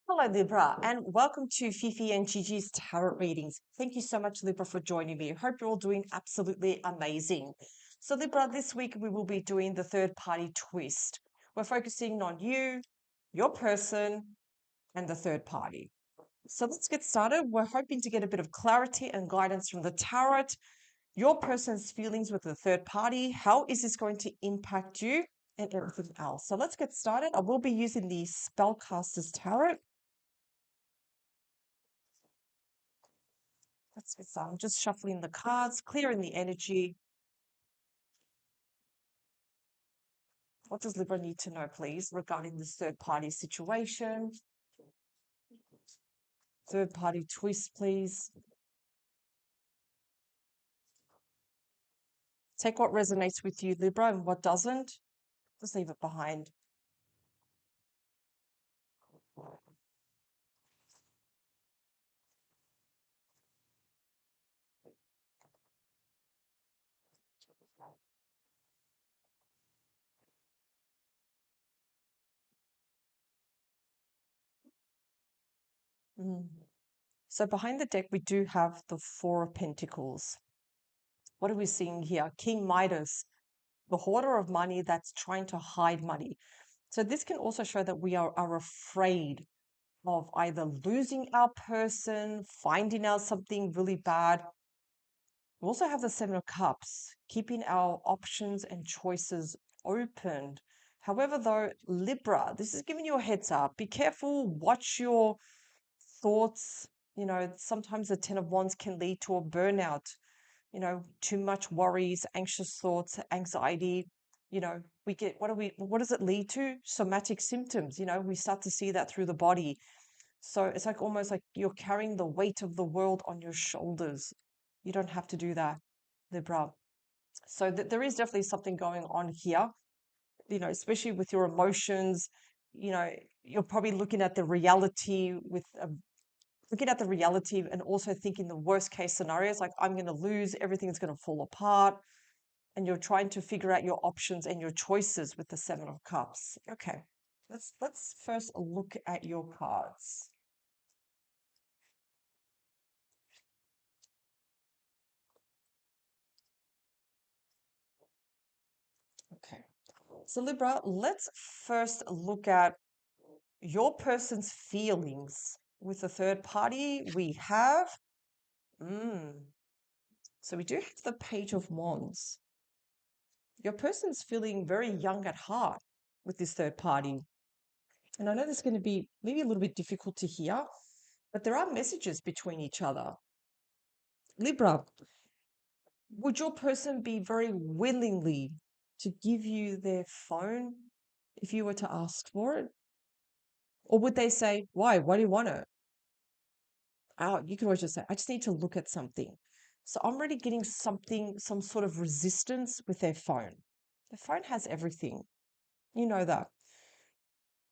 Hello, Libra, and welcome to Fifi and Gigi's tarot readings. Thank you so much, Libra, for joining me. I hope you're all doing absolutely amazing. So, Libra, this week we will be doing the third party twist. We're focusing on you, your person, and the third party. So, let's get started. We're hoping to get a bit of clarity and guidance from the tarot, your person's feelings with the third party. How is this going to impact you? And everything else. So let's get started. I will be using the Spellcasters Tarot. That's it. So I'm just shuffling the cards, clearing the energy. What does Libra need to know, please, regarding this third party situation? Third party twist, please. Take what resonates with you, Libra, and what doesn't. Just leave it behind. Mm. So behind the deck, we do have the Four of Pentacles. What are we seeing here? King Midas, the hoarder of money that's trying to hide money. So this can also show that we are afraid of either losing our person, finding out something really bad. We also have the Seven of Cups, keeping our options and choices open. However, though, Libra, this is giving you a heads up. Be careful, watch your thoughts. Sometimes the Ten of Wands can lead to a burnout, too much worries, anxious thoughts, anxiety. We get, what does it lead to? Somatic symptoms. We start to see that through the body. So it's like almost like you're carrying the weight of the world on your shoulders. You don't have to do that, Libra. So there is definitely something going on here, especially with your emotions. You're probably looking at the reality looking at the reality and also thinking the worst case scenarios, like I'm going to lose, everything's going to fall apart. And you're trying to figure out your options and your choices with the Seven of Cups. Okay, let's first look at your cards. Okay. So, Libra, let's first look at your person's feelings. With the third party, we have, mm, so we do have the Page of Wands. Your person's feeling very young at heart with this third party. And I know this is going to be maybe a little bit difficult to hear, but there are messages between each other. Libra, would your person be very willingly to give you their phone if you were to ask for it? Or would they say, why? Why do you want it? Oh, you can always just say, I just need to look at something. So I'm already getting something, some sort of resistance with their phone. The phone has everything. You know that.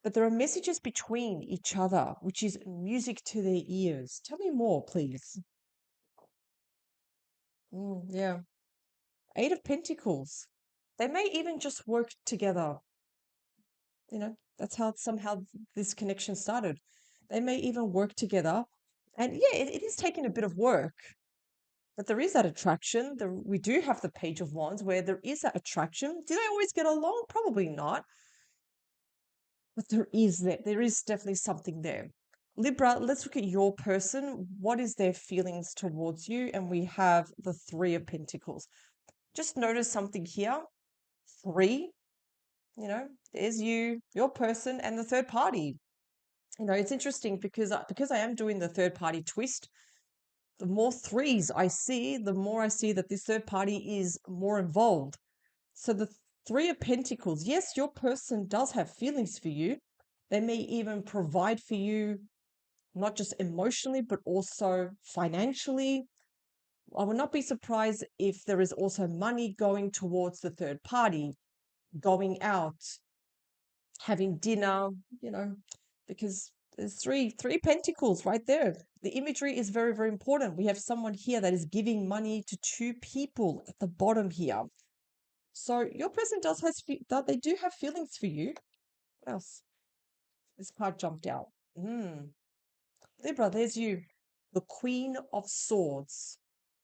But there are messages between each other, which is music to their ears. Tell me more, please. Yeah. Eight of Pentacles. They may even just work together. That's how somehow this connection started. They may even work together. And yeah, it is taking a bit of work. But there is that attraction. We do have the Page of Wands where there is that attraction. Do they always get along? Probably not. But there is definitely something there. Libra, let's look at your person. What is their feelings towards you? And we have the Three of Pentacles. Just notice something here. Three, there's you, your person, and the third party. It's interesting because I am doing the third party twist. The more threes I see, the more I see that this third party is more involved. So the Three of Pentacles, yes, your person does have feelings for you. They may even provide for you, not just emotionally, but also financially. I would not be surprised if there is also money going towards the third party, going out, having dinner, because there's three pentacles right there. The imagery is very, very important. We have someone here that is giving money to two people at the bottom here. So your person that they do have feelings for you. What else? This card jumped out. Mm. Libra, there's you, the Queen of Swords.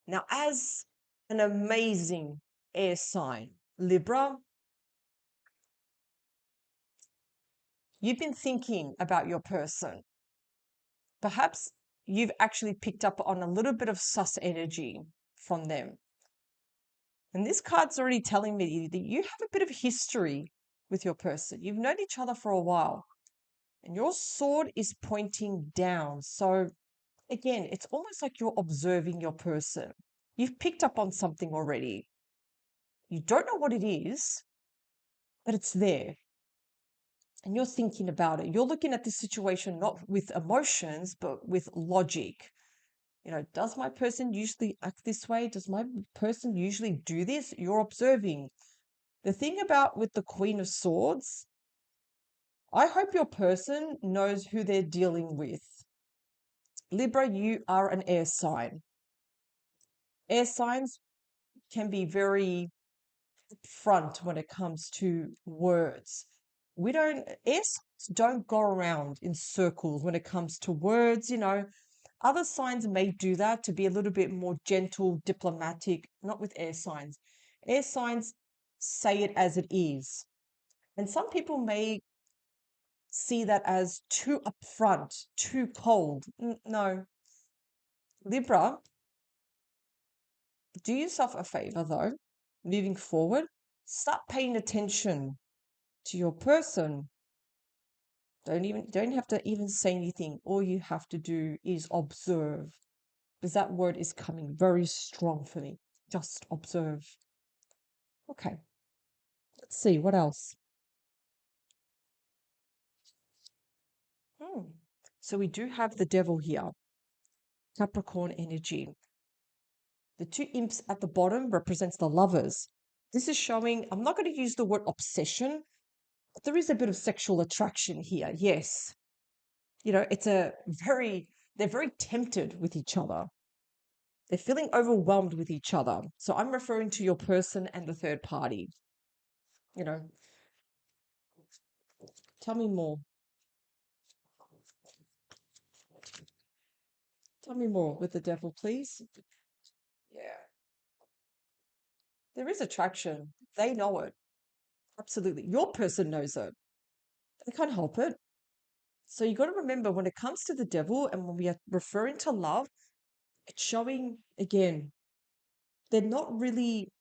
Now, as an amazing air sign, Libra, you've been thinking about your person. Perhaps you've actually picked up on a little bit of sus energy from them. And this card's already telling me that you have a bit of history with your person. You've known each other for a while, and your sword is pointing down. So, again, it's almost like you're observing your person. You've picked up on something already. You don't know what it is, but it's there. And you're thinking about it. You're looking at this situation not with emotions, but with logic. Does my person usually act this way? Does my person usually do this? You're observing. The thing about with the Queen of Swords, I hope your person knows who they're dealing with. Libra, you are an air sign. Air signs can be very upfront when it comes to words. Air signs don't go around in circles when it comes to words. Other signs may do that to be a little bit more gentle, diplomatic, not with air signs. Air signs say it as it is. And some people may see that as too upfront, too cold. No. Libra, do yourself a favor though, moving forward, start paying attention to your person. Don't have to even say anything. All you have to do is observe. Because that word is coming very strong for me. Just observe. Okay. Let's see what else. Hmm. So we do have the devil here. Capricorn energy. The two imps at the bottom represents the lovers. This is showing, I'm not going to use the word obsession, but there is a bit of sexual attraction here. Yes. They're very tempted with each other. They're feeling overwhelmed with each other. So I'm referring to your person and the third party. You know, tell me more. Tell me more with the devil, please. Yeah. There is attraction. They know it. Absolutely. Your person knows it. They can't help it. So you got to remember when it comes to the devil and when we are referring to love, it's showing again, they're not really,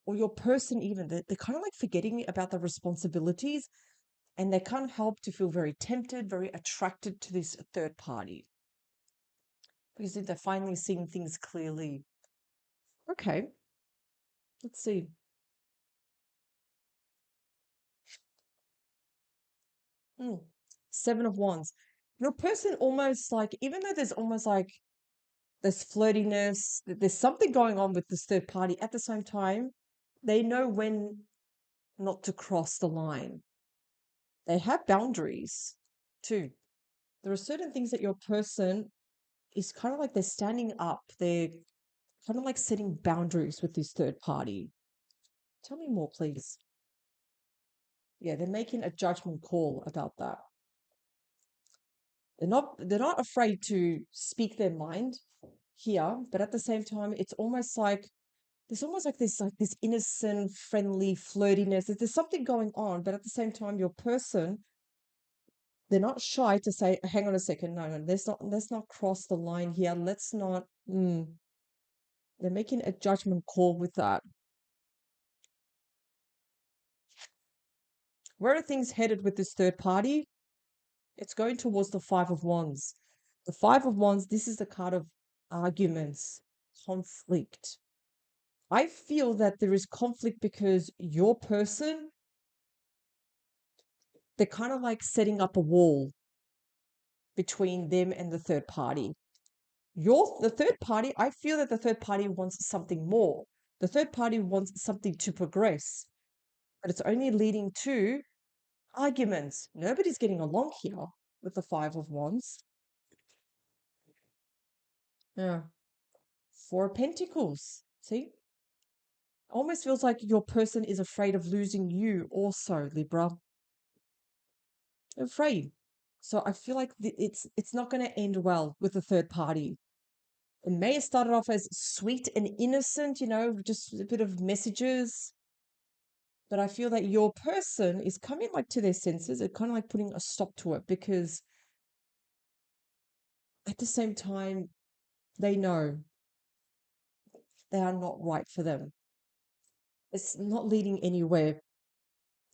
or your person even, they're kind of like forgetting about the responsibilities and they can't help to feel very tempted, very attracted to this third party because they're finally seeing things clearly. Okay, let's see. Hmm. Seven of Wands. Your person almost like, even though there's almost like there's flirtiness, there's something going on with this third party, at the same time, they know when not to cross the line. They have boundaries too. There are certain things that your person is kind of like they're standing up. They're kind of like setting boundaries with this third party. Tell me more, please. Yeah, they're making a judgment call about that. They're not afraid to speak their mind here, but at the same time, it's almost like there's almost like this innocent, friendly flirtiness. There's something going on, but at the same time, your person, they're not shy to say, hang on a second, no, let's not cross the line here. Let's not they're making a judgment call with that. Where are things headed with this third party? It's going towards the Five of Wands. The Five of Wands, this is the card of arguments, conflict. I feel that there is conflict because your person, they're kind of like setting up a wall between them and the third party. The third party, I feel that the third party wants something more. The third party wants something to progress, but it's only leading to arguments. Nobody's getting along here with the Five of Wands. Yeah. Four of Pentacles. See? Almost feels like your person is afraid of losing you also, Libra. Afraid. So I feel like it's not going to end well with the third party. It may have started off as sweet and innocent, just a bit of messages. But I feel that your person is coming like to their senses and kind of like putting a stop to it because at the same time, they know they are not right for them. It's not leading anywhere.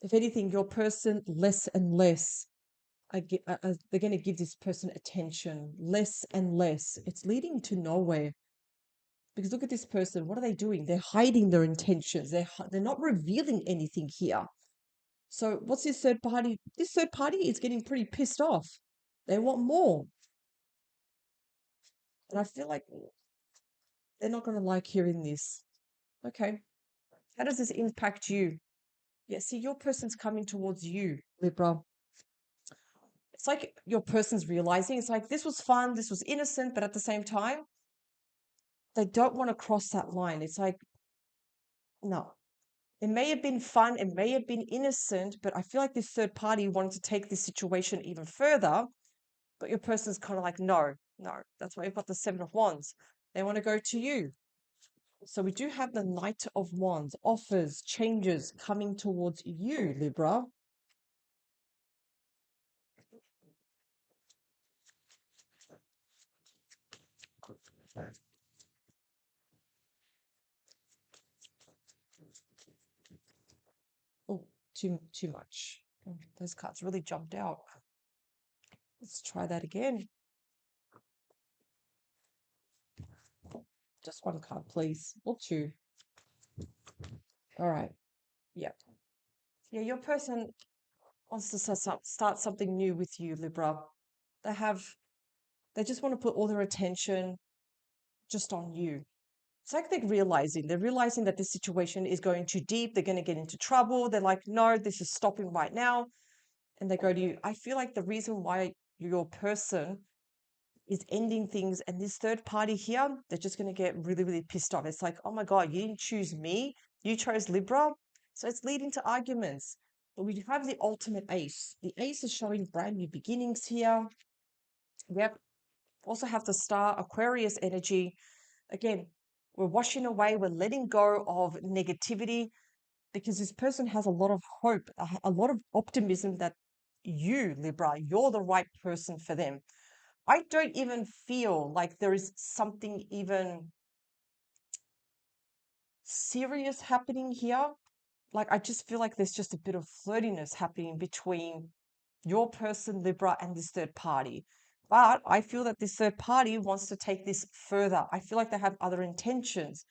If anything, your person less and less, they're going to give this person attention less and less. It's leading to nowhere. Because look at this person. What are they doing? They're hiding their intentions. They're not revealing anything here. So what's this third party? This third party is getting pretty pissed off. They want more. And I feel like they're not going to like hearing this. Okay. How does this impact you? Yeah, see, your person's coming towards you, Libra. It's like your person's realizing it's like this was fun, this was innocent, but at the same time, they don't want to cross that line. It's like, no, it may have been fun, it may have been innocent, but I feel like this third party wanted to take this situation even further. But your person's kind of like, no, no. That's why you've got the Seven of Wands. They want to go to you. So we do have the Knight of Wands, offers, changes coming towards you, Libra. Oh, too much. Oh, those cards really jumped out. Let's try that again. Just one card, please. Or two. All right. Yeah. Yeah, your person wants to start something new with you, Libra. They have, they just want to put all their attention just on you. It's like they're realizing that this situation is going too deep. They're going to get into trouble. They're like, no, this is stopping right now. And they go to you. I feel like the reason why your person is ending things and this third party here, they're just going to get really, really pissed off. It's like, oh my God, you didn't choose me. You chose Libra. So it's leading to arguments. But we have the ultimate ace. The ace is showing brand new beginnings here. Yep. Also have the star Aquarius energy. Again, we're washing away, we're letting go of negativity because this person has a lot of hope, a lot of optimism that you, Libra, you're the right person for them. I don't even feel like there is something even serious happening here. Like, I just feel like there's just a bit of flirtiness happening between your person, Libra, and this third party. But I feel that this third party wants to take this further. I feel like they have other intentions.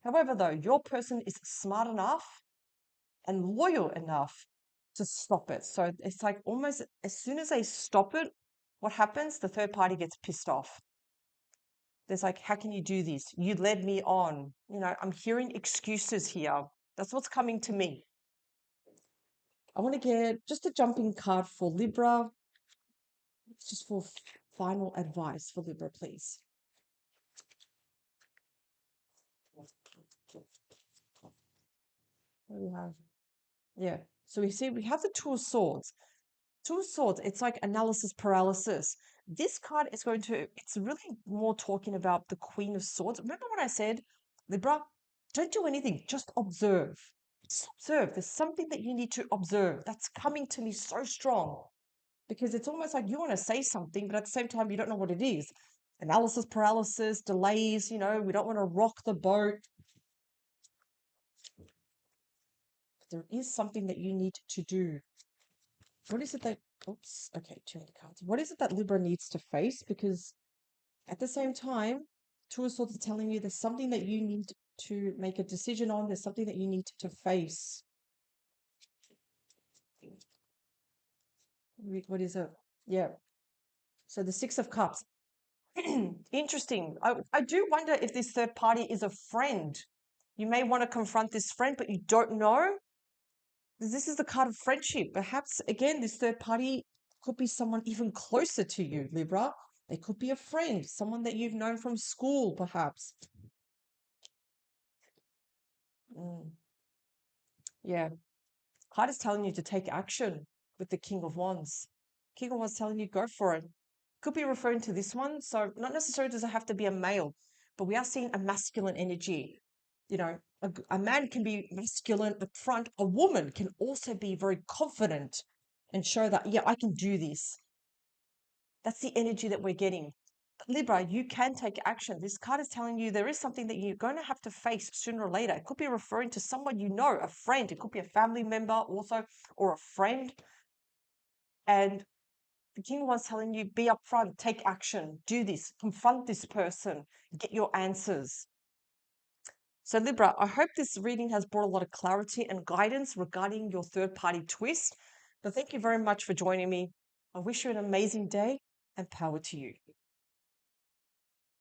However, though, your person is smart enough and loyal enough to stop it. So it's like almost as soon as they stop it, what happens? The third party gets pissed off. There's like, how can you do this? You led me on. I'm hearing excuses here. That's what's coming to me. I want to get just a jumping card for Libra. It's just for final advice for Libra, please. What do we have? Yeah. So we have the Two of Swords. Two of Swords, it's like analysis paralysis. This card is it's really more talking about the Queen of Swords. Remember what I said, Libra? Don't do anything, just observe. Just observe. There's something that you need to observe that's coming to me so strong because it's almost like you want to say something, but at the same time, you don't know what it is. Analysis paralysis, delays, we don't want to rock the boat. But there is something that you need to do. What is it that, oops, okay, too many cards. What is it that Libra needs to face? Because at the same time, Two of Swords are telling you there's something that you need to make a decision on. There's something that you need to face. What is it? Yeah. So the Six of Cups. Interesting. I do wonder if this third party is a friend. You may want to confront this friend, but you don't know. This is the card of friendship. Perhaps, again, this third party could be someone even closer to you, Libra. They could be a friend, someone that you've known from school, perhaps. Mm, yeah. Card is telling you to take action with the King of Wands. King was telling you, go for it. Could be referring to this one. So not necessarily does it have to be a male, but we are seeing a masculine energy. You know, a man can be masculine up front. A woman can also be very confident and show that, yeah, I can do this. That's the energy that we're getting. Libra, you can take action. This card is telling you there is something that you're going to have to face sooner or later. It could be referring to someone you know, a friend. It could be a family member also, or a friend. And the king was telling you, be upfront, take action, do this, confront this person, get your answers. So Libra, I hope this reading has brought a lot of clarity and guidance regarding your third party twist. But thank you very much for joining me. I wish you an amazing day and power to you.